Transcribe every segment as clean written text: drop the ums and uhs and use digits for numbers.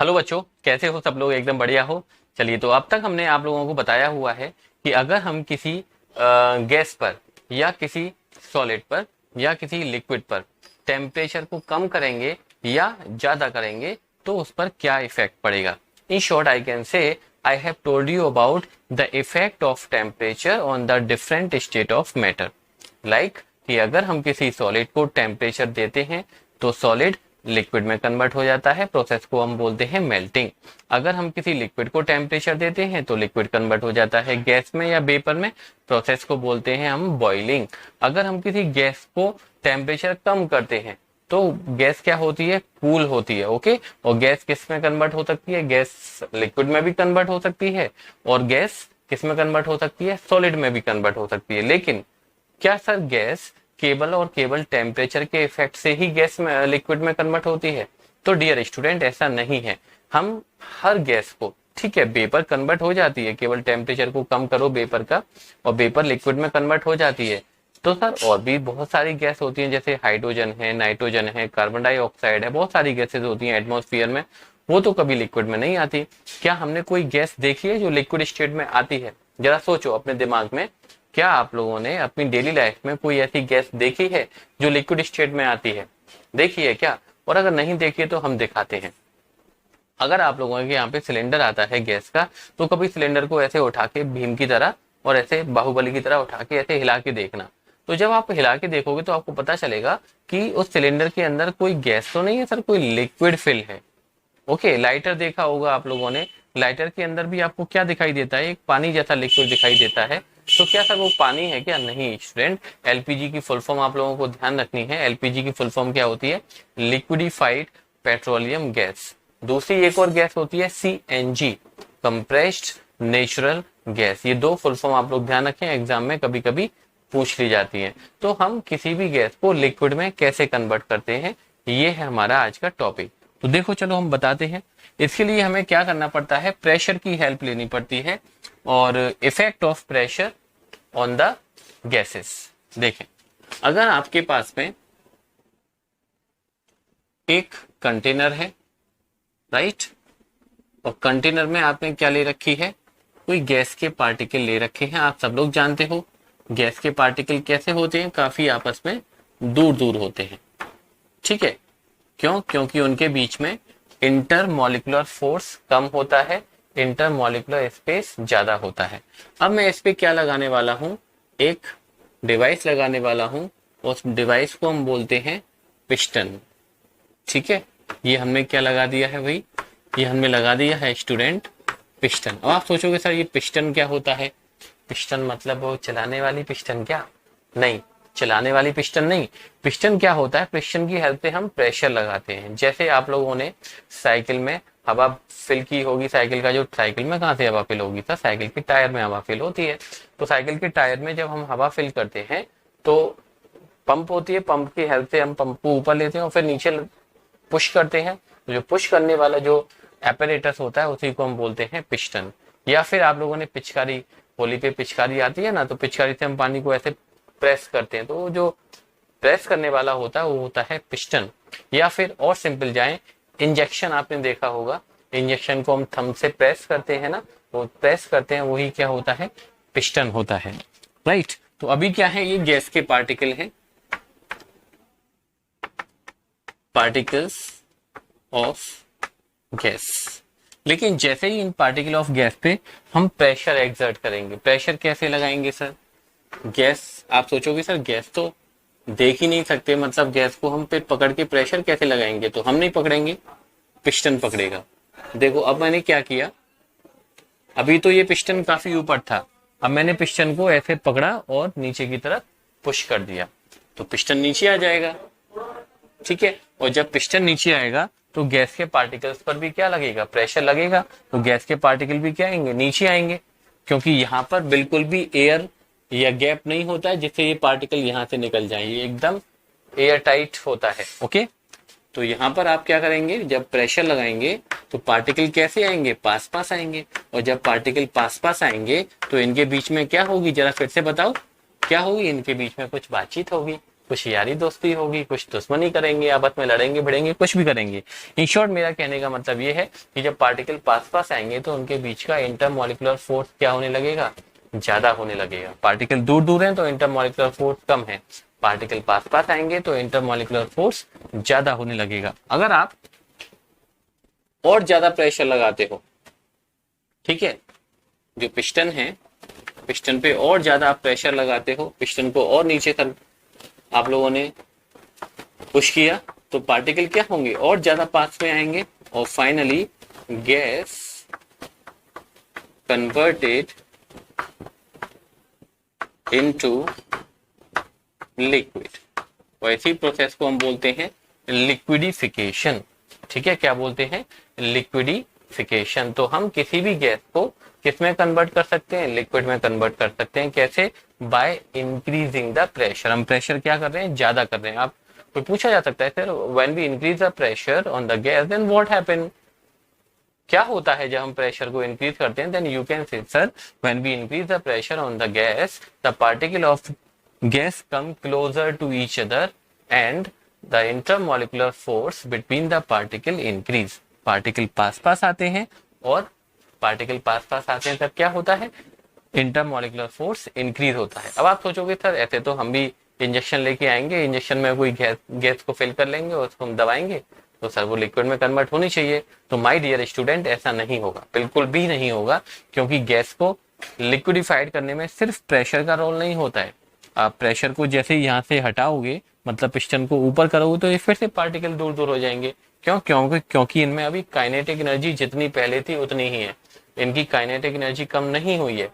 Hello बच्चों, कैसे हो सब लोग? एकदम बढ़िया हो। चलिए, तो अब तक हमने आप लोगों को बताया हुआ है कि अगर हम किसी गैस पर या किसी सॉलिड पर या किसी लिक्विड पर टेम्परेचर को कम करेंगे या ज्यादा करेंगे तो उस पर क्या इफेक्ट पड़ेगा। In short I can say I have told you about the effect of temperature on the different state of matter. Like कि अगर हम किसी सॉलिड को टेम्परेचर देते हैं तो सॉलिड लिक्विड में कन्वर्ट हो जाता है, प्रोसेस को हम बोलते हैं मेल्टिंग। अगर हम किसी लिक्विड को टेम्परेचर देते हैं तो लिक्विड कन्वर्ट हो जाता है गैस में या वेपर में, प्रोसेस को बोलते हैं हम बॉइलिंग। अगर हम किसी गैस को टेम्परेचर कम करते हैं तो गैस क्या होती है? कूल होती है। ओके, और गैस किस में कन्वर्ट हो सकती है? गैस लिक्विड में भी कन्वर्ट हो सकती है और गैस किस में कन्वर्ट हो सकती है? सॉलिड में भी कन्वर्ट हो सकती है। लेकिन क्या सर गैस केवल और केवल टेम्परेचर के इफेक्ट से ही गैस में लिक्विड में कन्वर्ट होती है? तो डियर स्टूडेंट, ऐसा नहीं है। हम हर गैस को, ठीक है, वेपर कन्वर्ट हो जाती है, केवल टेम्परेचर को कम करो वेपर का और वेपर लिक्विड में कन्वर्ट हो जाती है। तो सर और भी बहुत सारी गैस होती हैं, जैसे हाइड्रोजन है, नाइट्रोजन है, कार्बन डाइऑक्साइड है, बहुत सारी गैसेस होती हैं एटमॉस्फेयर में, वो तो कभी लिक्विड में नहीं आती। क्या हमने कोई गैस देखी है जो लिक्विड स्टेट में आती है? जरा सोचो अपने दिमाग में, क्या आप लोगों ने अपनी डेली लाइफ में कोई ऐसी गैस देखी है जो लिक्विड स्टेट में आती है? देखी है क्या? और अगर नहीं देखी है तो हम दिखाते हैं। अगर आप लोगों के यहाँ पे सिलेंडर आता है गैस का, तो कभी सिलेंडर को ऐसे उठा के भीम की तरह और ऐसे बाहुबली की तरह उठा के ऐसे हिला के देखना। तो जब आप हिला के देखोगे तो आपको पता चलेगा कि उस सिलेंडर के अंदर कोई गैस तो नहीं है सर, कोई लिक्विड फिल है। ओके, लाइटर देखा होगा आप लोगों ने, लाइटर के अंदर भी आपको क्या दिखाई देता है? एक पानी जैसा लिक्विड दिखाई देता है। तो क्या सर वो पानी है क्या? नहीं स्टूडेंट, एलपीजी की फुल फॉर्म आप लोगों को ध्यान रखनी है। एलपीजी की फुल फॉर्म क्या होती है? Liquefied petroleum gas. दूसरी एक और गैस होती है सीएनजी, कंप्रेस्ड नेचुरल गैस। ये दो फुल फॉर्म आप लोग ध्यान रखें, एग्जाम में कभी कभी पूछ ली जाती है। तो हम किसी भी गैस को लिक्विड में कैसे कन्वर्ट करते हैं, ये है हमारा आज का टॉपिक। तो देखो, चलो हम बताते हैं। इसके लिए हमें क्या करना पड़ता है? प्रेशर की हेल्प लेनी पड़ती है और effect of pressure on the gases. देखें, अगर आपके पास में एक कंटेनर है, राइट, और कंटेनर में आपने क्या ले रखी है? कोई गैस के पार्टिकल ले रखे हैं। आप सब लोग जानते हो गैस के पार्टिकल कैसे होते हैं? काफी आपस में दूर दूर होते हैं, ठीक है। क्यों? क्योंकि उनके बीच में इंटरमॉलिक्यूलर फोर्स कम होता है, इंटरमॉलिक्यूलर स्पेस ज्यादा होता है। अब मैं इस पे क्या लगाने वाला हूं? एक डिवाइस लगाने वाला हूं। उस डिवाइस को हम बोलते हैं पिस्टन, ठीक है। ये हमने क्या लगा दिया है भाई? ये हमने लगा दिया है स्टूडेंट पिस्टन। अब आप सोचोगे सर ये पिस्टन क्या होता है? पिस्टन मतलब वो चलाने वाली पिस्टन? क्या नहीं, चलाने वाली पिस्टन नहीं। पिस्टन क्या होता है? पिस्टन की हेल्प से हम प्रेशर लगाते हैं। जैसे आप लोगों ने साइकिल में हवा फिल की होगी, साइकिल का जो, साइकिल में कहाँ से हवा फिल होगी सर? साइकिल के टायर में हवा फिल होती है। तो साइकिल के टायर में जब हम हवा फिल करते हैं तो पंप होती है, पंप की हेल्प से हम पंप को ऊपर लेते हैं और फिर नीचे पुश करते हैं। तो जो पुश करने वाला जो एपरेटस होता है उसी को हम बोलते हैं पिस्टन। या फिर आप लोगों ने पिचकारी, होली पे पिचकारी आती है ना, तो पिचकारी से हम पानी को ऐसे प्रेस करते हैं, तो जो प्रेस करने वाला होता है वो होता है पिस्टन। या फिर और सिंपल जाएं, इंजेक्शन आपने देखा होगा, इंजेक्शन को हम थंब से प्रेस करते हैं ना, वो प्रेस करते हैं, वही क्या होता है? पिस्टन होता है, राइट। तो अभी क्या है? ये गैस के पार्टिकल हैं, पार्टिकल्स ऑफ गैस। लेकिन जैसे ही इन पार्टिकल ऑफ गैस पे हम प्रेशर एक्सर्ट करेंगे, प्रेशर कैसे लगाएंगे सर? गैस, आप सोचोगे सर गैस तो देख ही नहीं सकते, मतलब गैस को हम फिर पकड़ के प्रेशर कैसे लगाएंगे? तो हम नहीं पकड़ेंगे, पिस्टन पकड़ेगा। देखो अब मैंने क्या किया, अभी तो ये पिस्टन काफी ऊपर था, अब मैंने पिस्टन को ऐसे पकड़ा और नीचे की तरफ पुश कर दिया, तो पिस्टन नीचे आ जाएगा, ठीक है। और जब पिस्टन नीचे आएगा तो गैस के पार्टिकल्स पर भी क्या लगेगा? प्रेशर लगेगा। तो गैस के पार्टिकल भी क्या आएंगे? नीचे आएंगे, क्योंकि यहाँ पर बिल्कुल भी एयर या गैप नहीं होता है जिससे ये पार्टिकल यहाँ से निकल जाए, ये एकदम एयर टाइट होता है। ओके, तो यहाँ पर आप क्या करेंगे? जब प्रेशर लगाएंगे तो पार्टिकल कैसे आएंगे? पास पास आएंगे। और जब पार्टिकल पास पास आएंगे तो इनके बीच में क्या होगी? जरा फिर से बताओ, क्या होगी? इनके बीच में कुछ बातचीत होगी। कुछ यारी दोस्ती होगी, कुछ दुश्मनी करेंगे, आपस में लड़ेंगे भिड़ेंगे, कुछ भी करेंगे। इन शॉर्ट मेरा कहने का मतलब ये है कि जब पार्टिकल पास पास आएंगे तो उनके बीच का इंटरमॉलिक्यूलर फोर्स क्या होने लगेगा, ज्यादा होने लगेगा। पार्टिकल दूर दूर हैं तो इंटरमॉलिक्यूलर फोर्स कम है, पार्टिकल पास पास आएंगे तो इंटरमॉलिक्यूलर फोर्स ज्यादा होने लगेगा। अगर आप और ज्यादा प्रेशर लगाते हो, ठीक है, जो पिस्टन है, पिस्टन पे और ज्यादा आप प्रेशर लगाते हो, पिस्टन को और नीचे तक आप लोगों ने पुश किया, तो पार्टिकल क्या होंगे, और ज्यादा पास में आएंगे और finally gas converted into liquid. वैसी प्रोसेस को हम बोलते हैं लिक्विडिफिकेशन। ठीक है, क्या बोलते हैं, लिक्विडिफिकेशन। तो हम किसी भी गैस को किस में कन्वर्ट कर सकते हैं, लिक्विड में कन्वर्ट कर सकते हैं। कैसे, बाय इंक्रीजिंग द प्रेशर। हम प्रेशर क्या कर रहे हैं, ज्यादा कर रहे हैं। आप कोई पूछा जा सकता है sir when we increase the pressure on the gas then what happen, क्या होता है जब हम प्रेशर को इंक्रीज करते हैं। Then you can say sir when we increase the pressure on the gas the particle of gas come closer to each other and the intermolecular force between the particle increase. Particle पास पास आते हैं और particle पास पास आते हैं तब क्या होता है, इंटरमॉलिक्यूलर फोर्स इंक्रीज होता है। अब आप सोचोगे सर ऐसे तो हम भी इंजेक्शन लेके आएंगे, इंजेक्शन में कोई गैस को फिल कर लेंगे और उसको हम दबाएंगे तो सर वो लिक्विड में कन्वर्ट होनी चाहिए। तो माय डियर स्टूडेंट ऐसा नहीं होगा, बिल्कुल भी नहीं होगा, क्योंकि गैस को लिक्विडिफाइड करने में सिर्फ प्रेशर का रोल नहीं होता है। आप प्रेशर को जैसे यहाँ से हटाओगे, मतलब पिस्टन को ऊपर करोगे, तो ये फिर से पार्टिकल दूर दूर हो जाएंगे। क्यों, क्योंकि इनमें अभी काइनेटिक एनर्जी जितनी पहले थी उतनी ही है, इनकी काइनेटिक एनर्जी कम नहीं हुई है।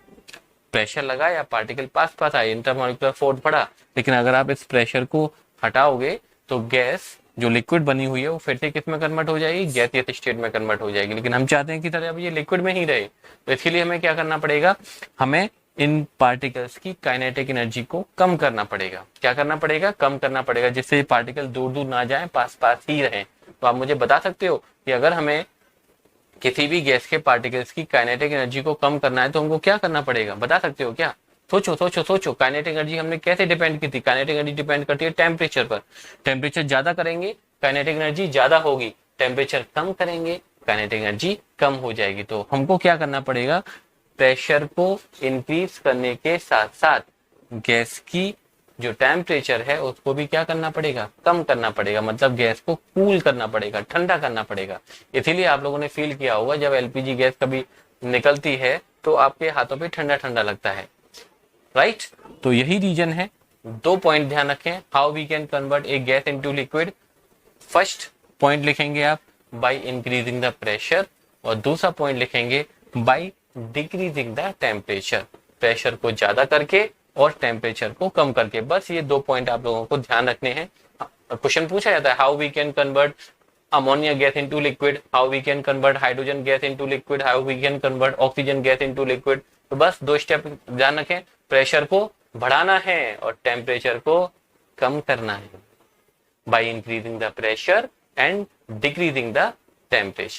प्रेशर लगाया, पार्टिकल पास पास आए, इंटरमॉलिक्यूलर फोर्स बढ़ा, लेकिन अगर आप इस प्रेशर को हटाओगे तो गैस जो लिक्विड बनी हुई है वो फिर से किस में कन्वर्ट हो जाएगी, गैसियस स्टेट में कन्वर्ट हो जाएगी। लेकिन हम चाहते हैं कि सर अब ये लिक्विड में ही रहे, तो इसके लिए हमें क्या करना पड़ेगा, हमें इन पार्टिकल्स की काइनेटिक एनर्जी को कम करना पड़ेगा। क्या करना पड़ेगा, कम करना पड़ेगा, जिससे पार्टिकल दूर दूर ना जाए, पास पास ही रहे। तो आप मुझे बता सकते हो कि अगर हमें किसी भी गैस के पार्टिकल्स की काइनेटिक एनर्जी को कम करना है तो हमको क्या करना पड़ेगा, बता सकते हो क्या? सोचो सोचो सोचो, काइनेटिक एनर्जी हमने कैसे डिपेंड की थी, काइनेटिक एनर्जी डिपेंड करती है टेम्परेचर पर। टेम्परेचर ज्यादा करेंगे काइनेटिक एनर्जी ज्यादा होगी, टेम्परेचर कम करेंगे काइनेटिक एनर्जी कम हो जाएगी। तो हमको क्या करना पड़ेगा, प्रेशर को इंक्रीज करने के साथ साथ गैस की जो टेम्परेचर है उसको भी क्या करना पड़ेगा, कम करना पड़ेगा। मतलब गैस को कूल करना पड़ेगा, ठंडा करना पड़ेगा। इसीलिए आप लोगों ने फील किया होगा जब एलपीजी गैस कभी निकलती है तो आपके हाथों पे ठंडा ठंडा लगता है, राइट। तो यही रीजन है। दो पॉइंट ध्यान रखें, how we can convert a gas into liquid. First point लिखेंगे आप बाय इंक्रीजिंग द प्रेशर, और दूसरा पॉइंट लिखेंगे by decreasing the temperature. Pressure को ज्यादा करके और टेम्परेचर को कम करके। बस ये दो पॉइंट आप लोगों को ध्यान रखने हैं। क्वेश्चन पूछा जाता है how we can convert ammonia gas into liquid, how we can convert hydrogen gas into liquid, how we can convert oxygen gas into liquid. तो बस दो स्टेप ध्यान रखें, प्रेशर को बढ़ाना है और टेम्परेचर को कम करना है by increasing the pressure and decreasing the temperature.